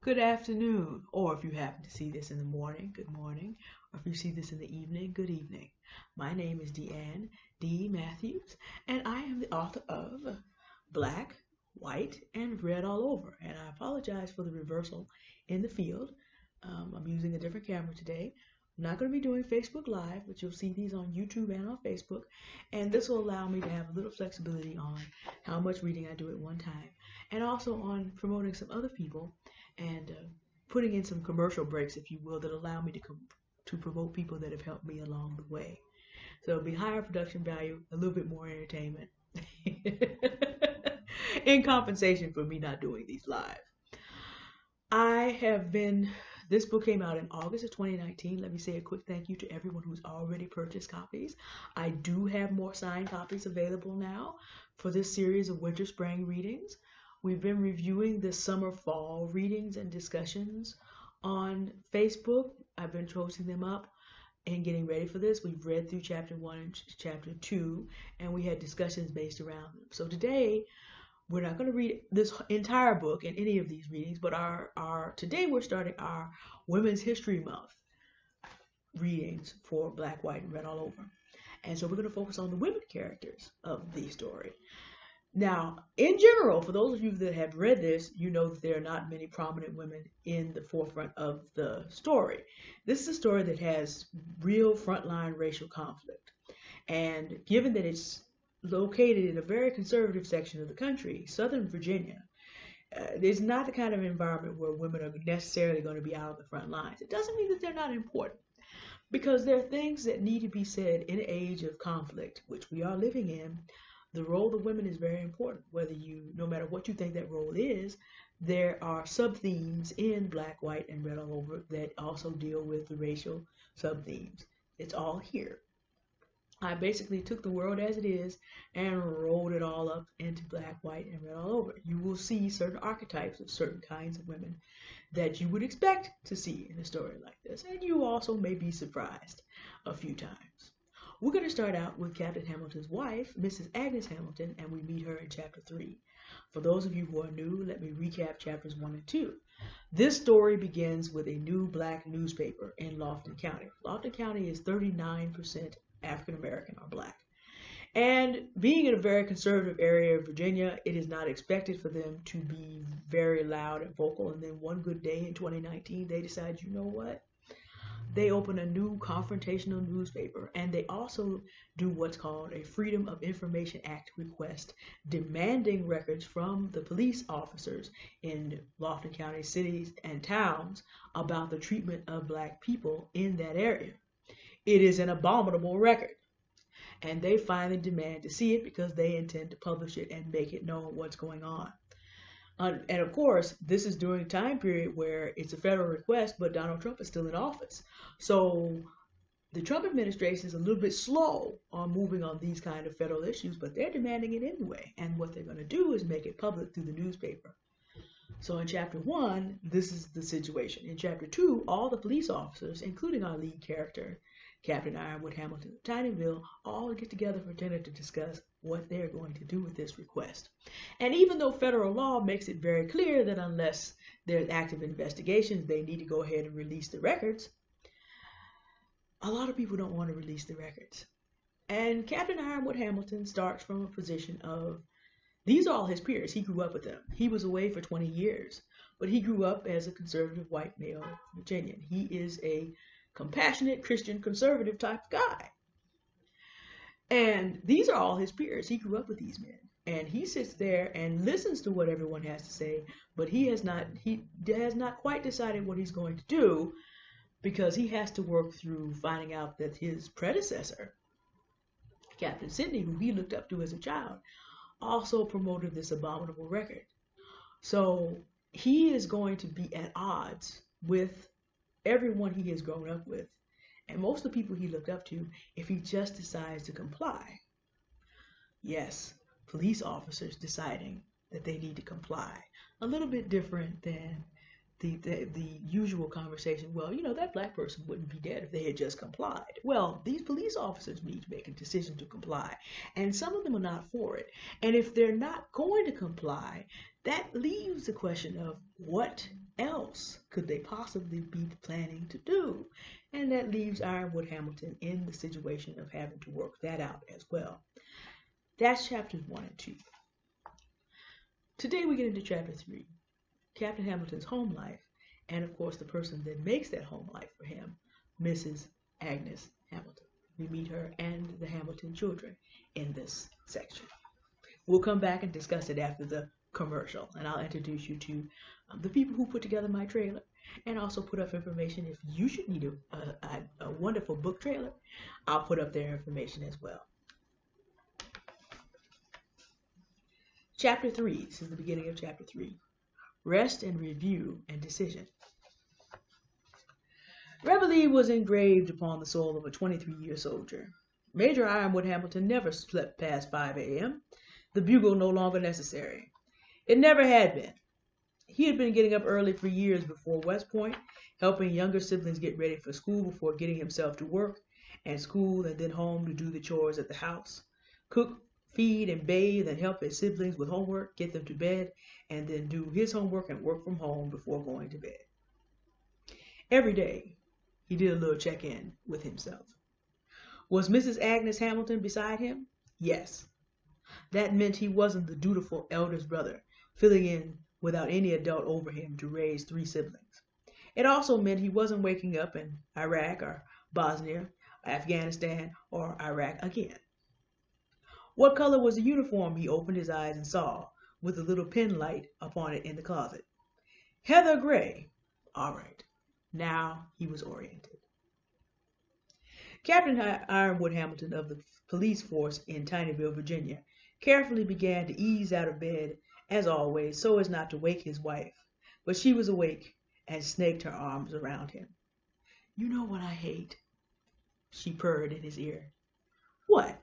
good afternoon, or if you happen to see this in the morning, good morning, or if you see this in the evening, good evening. My name is Deanne D. Matthews, and I am the author of Black, White, and Red All Over. And I apologize for the reversal in the field. I'm using a different camera today. I'm not going to be doing Facebook Live, but you'll see these on YouTube and on Facebook. And this will allow me to have a little flexibility on how much reading I do at one time, and also on promoting some other people and putting in some commercial breaks, if you will, that allow me to promote people that have helped me along the way. So it'll be higher production value, a little bit more entertainment in compensation for me not doing these live. This book came out in August of 2019. Let me say a quick thank you to everyone who's already purchased copies. I do have more signed copies available now for this series of winter spring readings. We've been reviewing the summer fall readings and discussions on Facebook. I've been posting them up and getting ready for this. We've read through chapter 1 and chapter 2, and we had discussions based around them. So today, we're not going to read this entire book in any of these readings, but today we're starting our Women's History Month readings for Black, White, and Red All Over. And so we're going to focus on the women characters of the story. Now, in general, for those of you that have read this, you know that there are not many prominent women in the forefront of the story. This is a story that has real frontline racial conflict. And given that it's located in a very conservative section of the country, Southern Virginia, it's not the kind of environment where women are necessarily going to be out of the front lines. It doesn't mean that they're not important, because there are things that need to be said in an age of conflict, which we are living in. The role of women is very important. No matter what you think that role is, there are sub-themes in Black, White, and Red All Over that also deal with the racial sub-themes. It's all here. I basically took the world as it is and rolled it all up into Black, White, and Red All Over. You will see certain archetypes of certain kinds of women that you would expect to see in a story like this, and you also may be surprised a few times. We're going to start out with Captain Hamilton's wife, Mrs. Agnes Hamilton, and we meet her in chapter 3. For those of you who are new, let me recap chapters 1 and 2. This story begins with a new black newspaper in Lofton County. Lofton County is 39% African American or black. And being in a very conservative area of Virginia, it is not expected for them to be very loud and vocal. And then one good day in 2019, they decide, you know what? They open a new confrontational newspaper, and they also do what's called a Freedom of Information Act request, demanding records from the police officers in Lofton County cities and towns about the treatment of black people in that area. It is an abominable record, and they finally demand to see it because they intend to publish it and make it known what's going on. And of course, this is during a time period where it's a federal request, but Donald Trump is still in office. So the Trump administration is a little bit slow on moving on these kind of federal issues, but they're demanding it anyway. And what they're going to do is make it public through the newspaper. So in chapter 1, this is the situation. In chapter 2, all the police officers, including our lead character, Captain Ironwood Hamilton of Tinyville, all get together for dinner to discuss what they're going to do with this request. And even though federal law makes it very clear that unless there's active investigations, they need to go ahead and release the records, a lot of people don't want to release the records. And Captain Ironwood Hamilton starts from a position of, these are all his peers. He grew up with them. He was away for 20 years, but he grew up as a conservative white male Virginian. He is a compassionate Christian conservative type guy. And these are all his peers. He grew up with these men. And he sits there and listens to what everyone has to say, but he has not quite decided what he's going to do, because he has to work through finding out that his predecessor, Captain Sidney, who he looked up to as a child, also promoted this abominable record. So he is going to be at odds with everyone he has grown up with, and most of the people he looked up to, if he just decides to comply. Yes, police officers deciding that they need to comply. A little bit different than the usual conversation. Well, that black person wouldn't be dead if they had just complied. Well, these police officers need to make a decision to comply, and some of them are not for it. And if they're not going to comply, that leaves the question of what else could they possibly be planning to do? And that leaves Ironwood Hamilton in the situation of having to work that out as well. That's chapters 1 and 2. Today we get into chapter 3, Captain Hamilton's home life, and of course the person that makes that home life for him, Mrs. Agnes Hamilton. We meet her and the Hamilton children in this section. We'll come back and discuss it after the commercial, and I'll introduce you to the people who put together my trailer, and also put up information if you should need a wonderful book trailer. I'll put up their information as well. Chapter 3, this is the beginning of chapter 3. Rest and review and decision. Reveille was engraved upon the soul of a 23-year soldier. Major Ironwood Hamilton never slept past 5 a.m., the bugle no longer necessary. It never had been. He had been getting up early for years before West Point, helping younger siblings get ready for school before getting himself to work and school, and then home to do the chores at the house. Cook, feed, and bathe, and help his siblings with homework, get them to bed, and then do his homework and work from home before going to bed. Every day, he did a little check-in with himself. Was Mrs. Agnes Hamilton beside him? Yes. That meant he wasn't the dutiful eldest brother, filling in without any adult over him to raise 3 siblings. It also meant he wasn't waking up in Iraq or Bosnia, Afghanistan, or Iraq again. What color was the uniform he opened his eyes and saw, with a little pin light upon it in the closet? Heather gray. All right. Now he was oriented. Captain Ironwood Hamilton of the police force in Tinyville, Virginia, carefully began to ease out of bed, as always, so as not to wake his wife. But she was awake and snaked her arms around him. You know what I hate? She purred in his ear. What?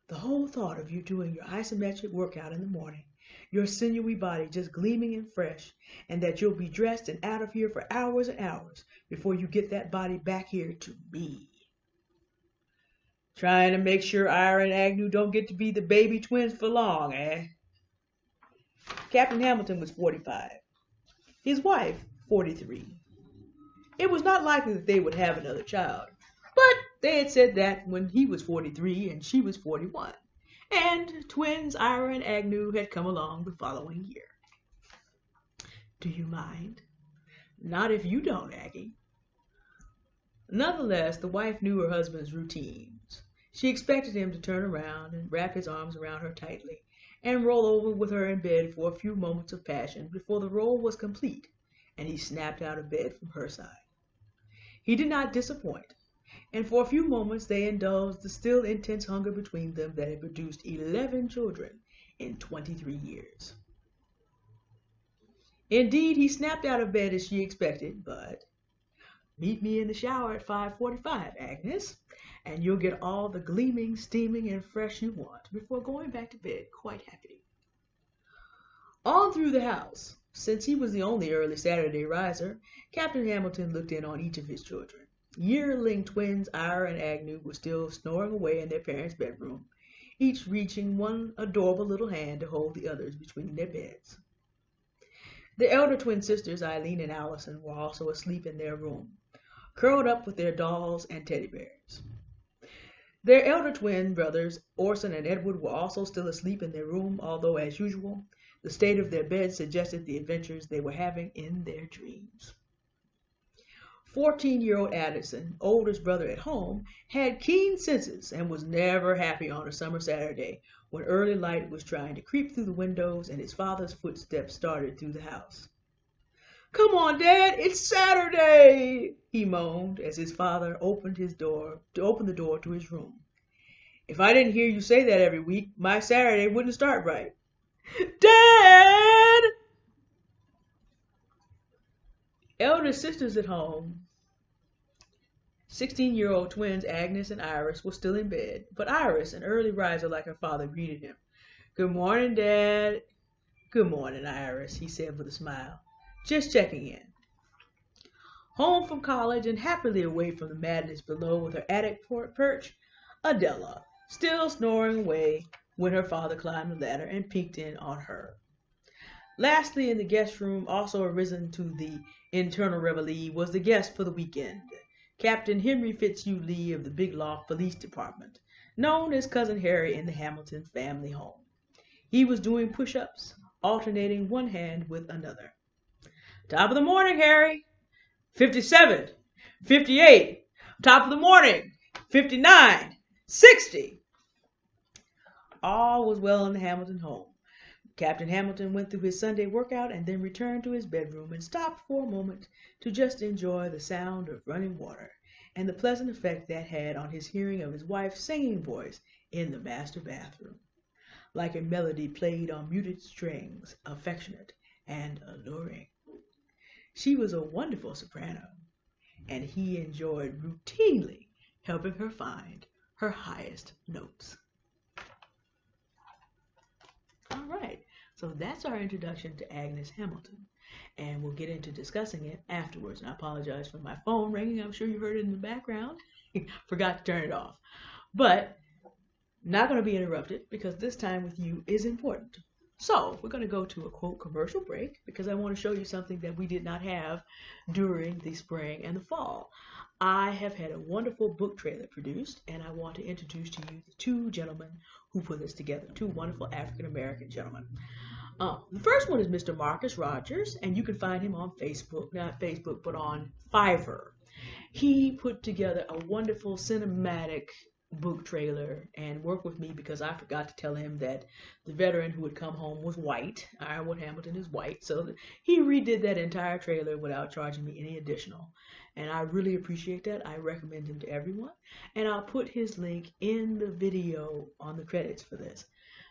The whole thought of you doing your isometric workout in the morning, your sinewy body just gleaming and fresh, and that you'll be dressed and out of here for hours and hours before you get that body back here to me. Trying to make sure Ira and Agnew don't get to be the baby twins for long, eh? Captain Hamilton was 45. His wife, 43. It was not likely that they would have another child, but they had said that when he was 43 and she was 41. And twins Ira and Agnew had come along the following year. Do you mind? Not if you don't, Aggie. Nonetheless, the wife knew her husband's routines. She expected him to turn around and wrap his arms around her tightly and roll over with her in bed for a few moments of passion before the roll was complete and he snapped out of bed from her side. He did not disappoint, and for a few moments they indulged the still intense hunger between them that had produced 11 children in 23 years. Indeed, he snapped out of bed as she expected, but meet me in the shower at 5:45, Agnes, and you'll get all the gleaming, steaming, and fresh you want before going back to bed quite happy. On through the house, since he was the only early Saturday riser, Captain Hamilton looked in on each of his children. Yearling twins Ira and Agnew were still snoring away in their parents' bedroom, each reaching one adorable little hand to hold the others between their beds. The elder twin sisters, Eileen and Allison, were also asleep in their room, curled up with their dolls and teddy bears. Their elder twin brothers, Orson and Edward, were also still asleep in their room, although, as usual, the state of their beds suggested the adventures they were having in their dreams. 14-year-old Addison, oldest brother at home, had keen senses and was never happy on a summer Saturday when early light was trying to creep through the windows and his father's footsteps started through the house. "Come on, Dad, it's Saturday," he moaned as his father opened the door to his room. "If I didn't hear you say that every week, my Saturday wouldn't start right." "Dad!" Elder sisters at home, 16-year-old twins Agnes and Iris, were still in bed, but Iris, an early riser like her father, greeted him. "Good morning, Dad." "Good morning, Iris," he said with a smile. "Just checking in." Home from college and happily away from the madness below with her attic perch, Adela, still snoring away when her father climbed the ladder and peeked in on her. Lastly, in the guest room, also arisen to the internal reveille, was the guest for the weekend, Captain Henry Fitzhugh Lee of the Big Loft Police Department, known as Cousin Harry in the Hamilton family home. He was doing push-ups, alternating one hand with another. Top of the morning, Harry. 57, 58. Top of the morning. 59, 60. All was well in the Hamilton home. Captain Hamilton went through his Sunday workout and then returned to his bedroom and stopped for a moment to just enjoy the sound of running water and the pleasant effect that had on his hearing of his wife's singing voice in the master bathroom, like a melody played on muted strings, affectionate and alluring. She was a wonderful soprano, and he enjoyed routinely helping her find her highest notes. All right, so that's our introduction to Agnes Hamilton, and we'll get into discussing it afterwards. And I apologize for my phone ringing. I'm sure you heard it in the background. Forgot to turn it off. But not going to be interrupted because this time with you is important. So we're going to go to a quote commercial break because I want to show you something that we did not have during the spring and the fall. I have had a wonderful book trailer produced, and I want to introduce to you the two gentlemen who put this together, two wonderful African-American gentlemen. The first one is Mr. Markus Rogers, and you can find him on Facebook, not Facebook, but on Fiverr. He put together a wonderful cinematic book trailer and worked with me because I forgot to tell him that the veteran who would come home was white. Iowa Hamilton is white, so he redid that entire trailer without charging me any additional, and I really appreciate that. I recommend him to everyone, and I'll put his link in the video on the credits for this.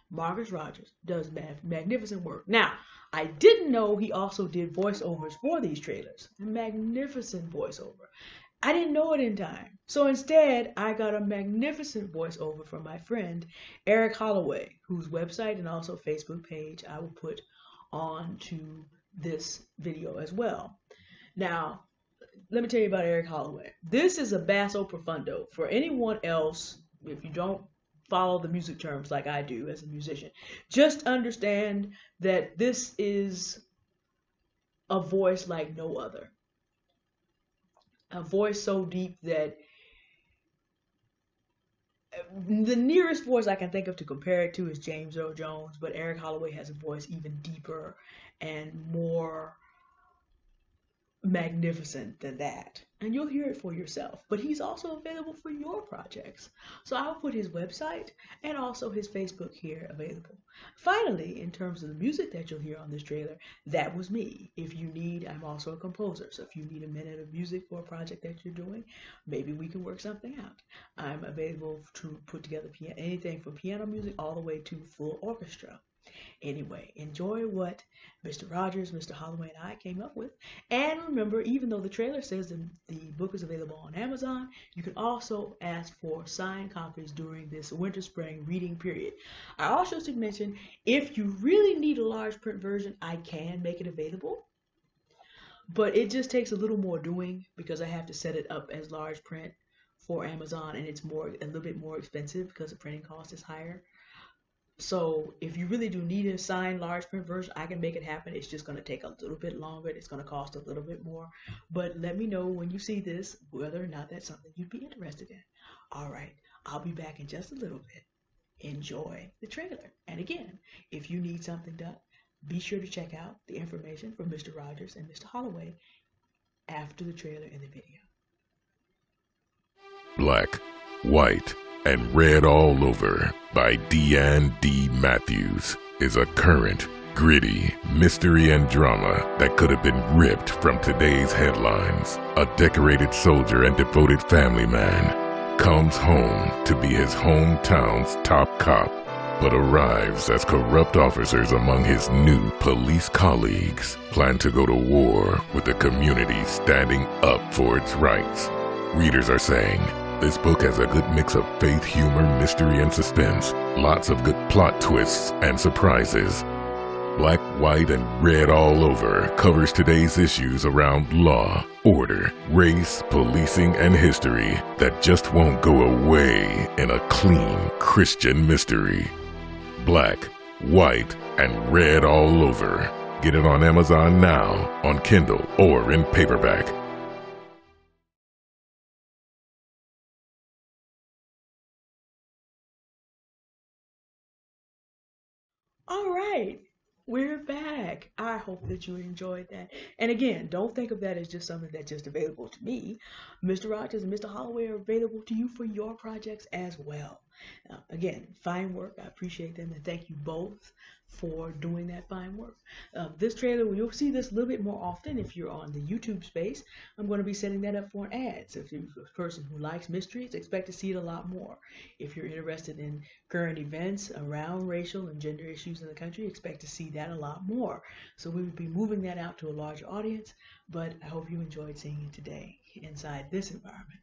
Markus Rogers does magnificent work. Now, I didn't know he also did voiceovers for these trailers. A magnificent voiceover. I didn't know it in time. So instead, I got a magnificent voiceover from my friend, Eric Holloway, whose website and also Facebook page I will put onto this video as well. Now, let me tell you about Eric Holloway. This is a basso profundo. For anyone else, if you don't follow the music terms like I do as a musician, just understand that this is a voice like no other. A voice so deep that the nearest voice I can think of to compare it to is James Earl Jones, but Eric Holloway has a voice even deeper and more magnificent than that. And you'll hear it for yourself. But he's also available for your projects. So I'll put his website and also his Facebook here available. Finally, in terms of the music that you'll hear on this trailer, that was me. If you need, I'm also a composer. So if you need a minute of music for a project that you're doing, maybe we can work something out. I'm available to put together anything from piano music all the way to full orchestra. Anyway, enjoy what Mr. Rogers, Mr. Holloway, and I came up with. And remember, even though the trailer says the book is available on Amazon, you can also ask for signed copies during this winter-spring reading period. I also should mention, if you really need a large print version, I can make it available. But it just takes a little more doing because I have to set it up as large print for Amazon, and it's a little bit more expensive because the printing cost is higher. So if you really do need a signed large print version, I can make it happen. It's just going to take a little bit longer. It's going to cost a little bit more. But let me know when you see this whether or not that's something you'd be interested in. All right, I'll be back in just a little bit. Enjoy the trailer. And again, if you need something done, be sure to check out the information from Mr. Rogers and Mr. Holloway after the trailer and the video. Black, White, and Red All Over by Deanne D. Matthews is a current, gritty mystery and drama that could have been ripped from today's headlines. A decorated soldier and devoted family man comes home to be his hometown's top cop, but arrives as corrupt officers among his new police colleagues plan to go to war with the community standing up for its rights. Readers are saying, this book has a good mix of faith, humor, mystery, and suspense. Lots of good plot twists and surprises. Black, White, and Red All Over covers today's issues around law, order, race, policing, and history that just won't go away in a clean Christian mystery. Black, White, and Red All Over Get it on Amazon now, on Kindle, or in paperback. All right, we're back. I hope that you enjoyed that. And again, don't think of that as just something that's just available to me. Mr. Rogers and Mr. Holloway are available to you for your projects as well. Again, fine work. I appreciate them and thank you both for doing that fine work. This trailer, you'll see this a little bit more often if you're on the YouTube space. I'm going to be setting that up for an ad. So if you're a person who likes mysteries, expect to see it a lot more. If you're interested in current events around racial and gender issues in the country, expect to see that a lot more. So we will be moving that out to a larger audience, but I hope you enjoyed seeing it today inside this environment.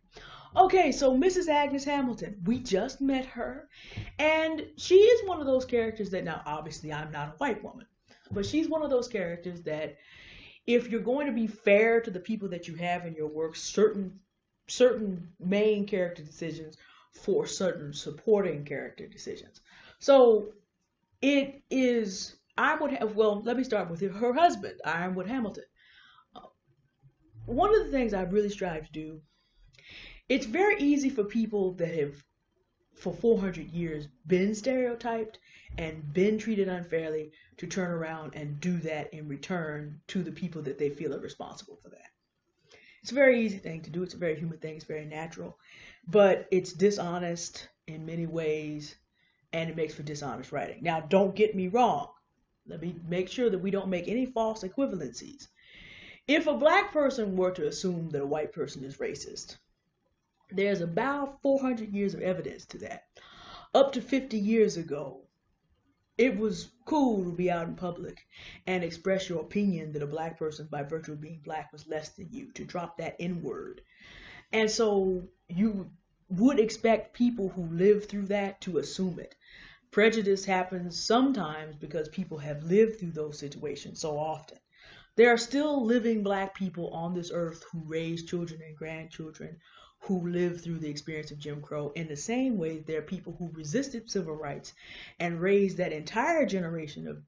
Okay, so Mrs. Agnes Hamilton, we just met her, and she is one of those characters that, now obviously I'm not a white woman, but she's one of those characters that if you're going to be fair to the people that you have in your work, certain main character decisions for certain supporting character decisions. So it is, let me start with her husband, Ironwood Hamilton. One of the things I really strive to do, it's very easy for people that have for 400 years been stereotyped and been treated unfairly to turn around and do that in return to the people that they feel are responsible for that. It's a very easy thing to do. It's a very human thing. It's very natural, but it's dishonest in many ways, and it makes for dishonest writing. Now, don't get me wrong. Let me make sure that we don't make any false equivalencies. If a black person were to assume that a white person is racist, there's about 400 years of evidence to that. Up to 50 years ago, it was cool to be out in public and express your opinion that a black person, by virtue of being black, was less than you, to drop that N-word. And so you would expect people who live through that to assume it. Prejudice happens sometimes because people have lived through those situations so often. There are still living black people on this earth who raise children and grandchildren who lived through the experience of Jim Crow, in the same way there are people who resisted civil rights and raised that entire generation of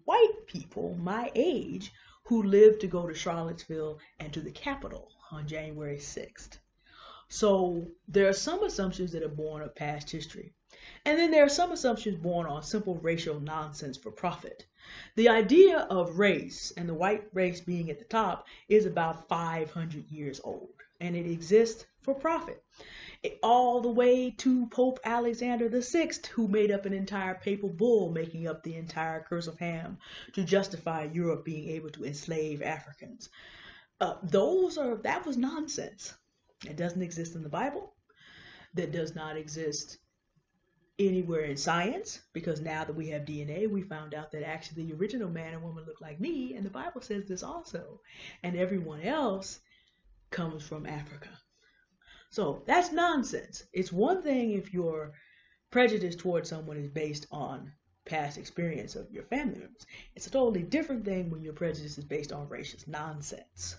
white people my age who lived to go to Charlottesville and to the Capitol on January 6th. So there are some assumptions that are born of past history. And then there are some assumptions born on simple racial nonsense for profit. The idea of race, and the white race being at the top, is about 500 years old, and it exists for profit. All the way to Pope Alexander VI, who made up an entire papal bull making up the entire Curse of Ham to justify Europe being able to enslave Africans. That was nonsense. It doesn't exist in the Bible. That does not exist anywhere in science, because now that we have DNA, we found out that actually the original man and woman look like me, and the Bible says this also, and everyone else comes from Africa. So that's nonsense. It's one thing if your prejudice towards someone is based on past experience of your family members. It's a totally different thing when your prejudice is based on racist nonsense.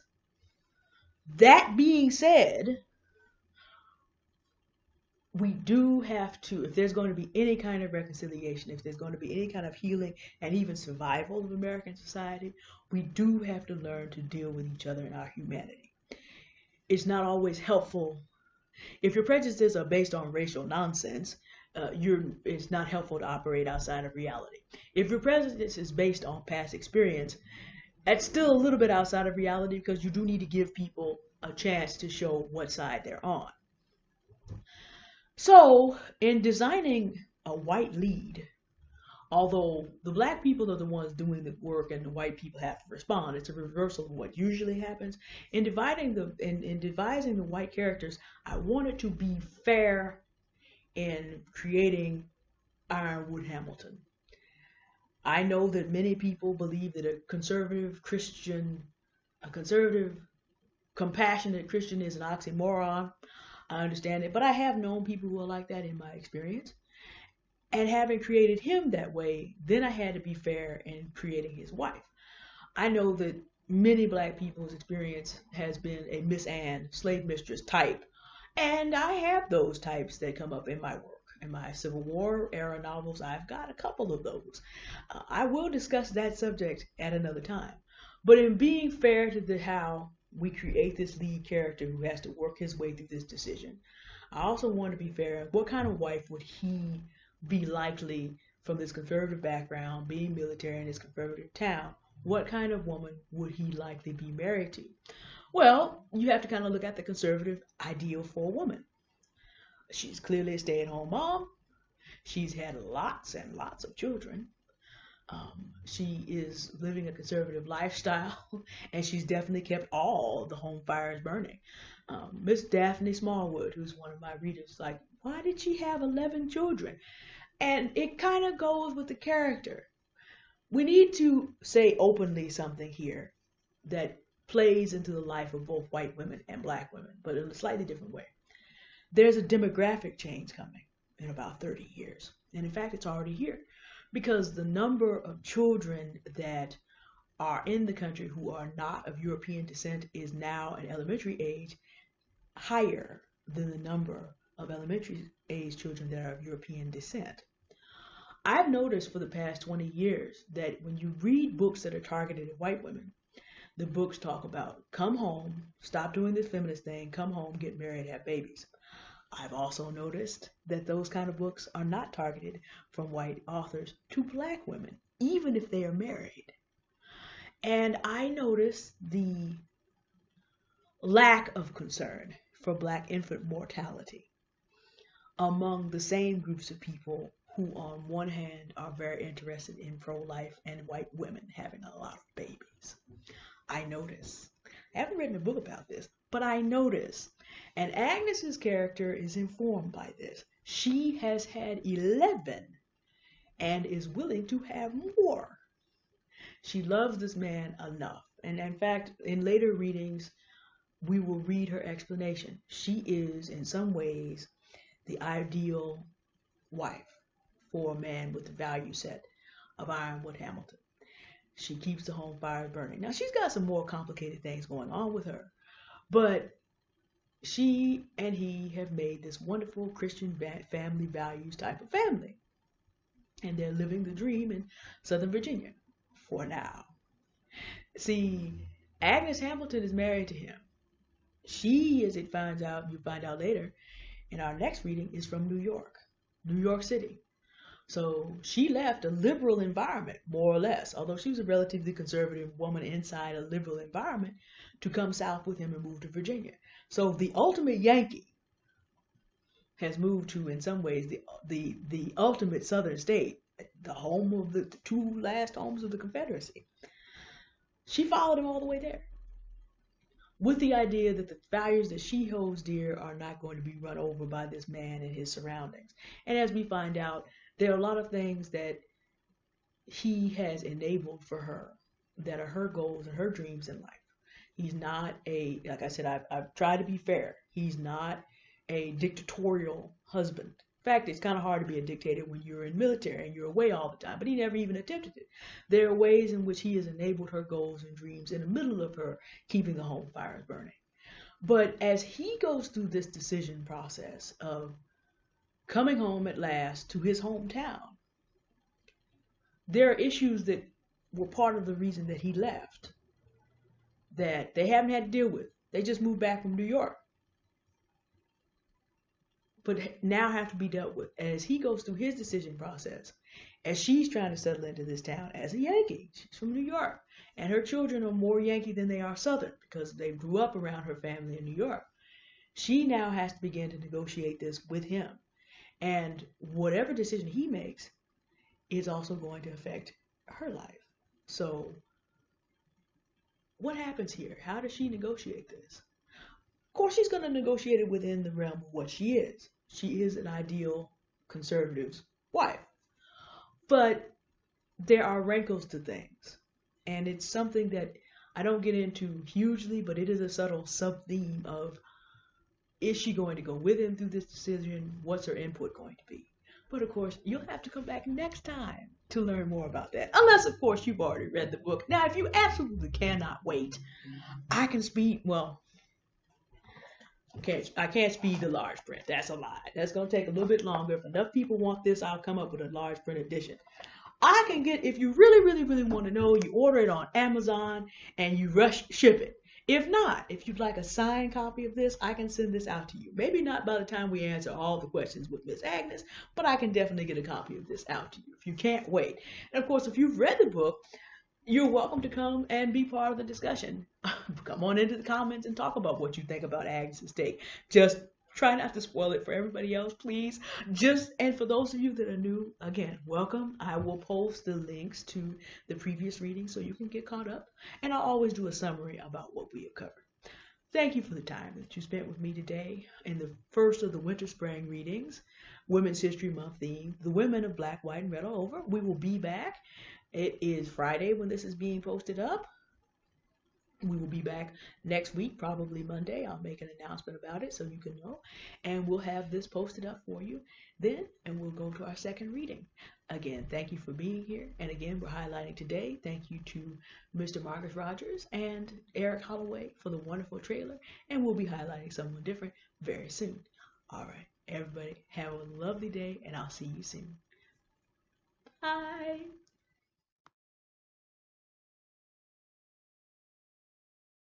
That being said, we do have to, if there's going to be any kind of reconciliation, if there's going to be any kind of healing and even survival of American society, we do have to learn to deal with each other in our humanity. It's not always helpful. If your prejudices are based on racial nonsense, it's not helpful to operate outside of reality. If your prejudice is based on past experience, that's still a little bit outside of reality, because you do need to give people a chance to show what side they're on. So, in designing a white lead, although the black people are the ones doing the work and the white people have to respond, it's a reversal of what usually happens. In devising the white characters, I wanted to be fair in creating Ironwood Hamilton. I know that many people believe that a conservative, compassionate Christian is an oxymoron. I understand it, but I have known people who are like that in my experience. And having created him that way, then I had to be fair in creating his wife. I know that many black people's experience has been a Miss Anne, slave mistress type, and I have those types that come up in my work. In my Civil War era novels, I've got a couple of those. I will discuss that subject at another time. But in being fair to how we create this lead character who has to work his way through this decision, I also want to be fair. What kind of wife would he be likely from this conservative background, being military in this conservative town? What kind of woman would he likely be married to? Well, you have to kind of look at the conservative ideal for a woman. She's clearly a stay-at-home mom. She's had lots and lots of children. She is living a conservative lifestyle, and she's definitely kept all the home fires burning. Miss Daphne Smallwood, who's one of my readers, like, why did she have 11 children? And it kind of goes with the character. We need to say openly something here that plays into the life of both white women and black women, but in a slightly different way. There's a demographic change coming in about 30 years. And in fact, it's already here, because the number of children that are in the country who are not of European descent is now at elementary age higher than the number of elementary age children that are of European descent. I've noticed for the past 20 years that when you read books that are targeted at white women, the books talk about come home, stop doing this feminist thing, come home, get married, have babies. I've also noticed that those kind of books are not targeted from white authors to black women, even if they are married. And I noticed the lack of concern for black infant mortality among the same groups of people who on one hand are very interested in pro-life and white women having a lot of babies. I notice. I haven't written a book about this, but I notice. And Agnes's character is informed by this. She has had 11 and is willing to have more. She loves this man enough. And in fact, in later readings, we will read her explanation. She is, in some ways, the ideal wife for a man with the value set of Ironwood Hamilton. She keeps the home fires burning. Now, she's got some more complicated things going on with her, but she and he have made this wonderful Christian family values type of family. And they're living the dream in Southern Virginia for now. See, Agnes Hamilton is married to him. She, as it finds out, you find out later in our next reading, is from New York City. So she left a liberal environment, more or less, although she was a relatively conservative woman inside a liberal environment, to come south with him and move to Virginia. So the ultimate Yankee has moved to, in some ways, the ultimate southern state, the home of the two last homes of the Confederacy. She followed him all the way there, with the idea that the values that she holds dear are not going to be run over by this man and his surroundings. And as we find out, there are a lot of things that he has enabled for her that are her goals and her dreams in life. He's not like I said, I've tried to be fair. He's not a dictatorial husband. In fact, it's kind of hard to be a dictator when you're in military and you're away all the time, but he never even attempted it. There are ways in which he has enabled her goals and dreams in the middle of her keeping the home fires burning. But as he goes through this decision process of coming home at last to his hometown, there are issues that were part of the reason that he left that they haven't had to deal with. They just moved back from New York, but now have to be dealt with. As he goes through his decision process, as she's trying to settle into this town as a Yankee, she's from New York, and her children are more Yankee than they are Southern because they grew up around her family in New York. She now has to begin to negotiate this with him. And whatever decision he makes is also going to affect her life. So what happens here? How does she negotiate this? Of course, she's going to negotiate it within the realm of what she is. She is an ideal conservative's wife. But there are wrinkles to things. And it's something that I don't get into hugely, but it is a subtle sub-theme of, is she going to go with him through this decision? What's her input going to be? But of course, you'll have to come back next time to learn more about that. Unless, of course, you've already read the book. Now, if you absolutely cannot wait, I can speak, well, I can't speed the large print. That's a lie. That's gonna take a little bit longer. If enough people want this, I'll come up with a large print edition. I can get, if you really, really, really want to know, you order it on Amazon and you rush ship it. If not, if you'd like a signed copy of this, I can send this out to you. Maybe not by the time we answer all the questions with Miss Agnes, but I can definitely get a copy of this out to you if you can't wait. And of course, if you've read the book, you're welcome to come and be part of the discussion. Come on into the comments and talk about what you think about Agnes's take. Just try not to spoil it for everybody else, please. And for those of you that are new, again, welcome. I will post the links to the previous readings so you can get caught up. And I'll always do a summary about what we have covered. Thank you for the time that you spent with me today in the first of the winter spring readings, Women's History Month theme, the women of black, white, and red all over. We will be back. It is Friday when this is being posted up. We will be back next week, probably Monday. I'll make an announcement about it so you can know. And we'll have this posted up for you then, and we'll go to our second reading. Again, thank you for being here. And again, we're highlighting today. Thank you to Mr. Markus Rogers and Eric Holloway for the wonderful trailer. And we'll be highlighting someone different very soon. All right, everybody, have a lovely day, and I'll see you soon. Bye.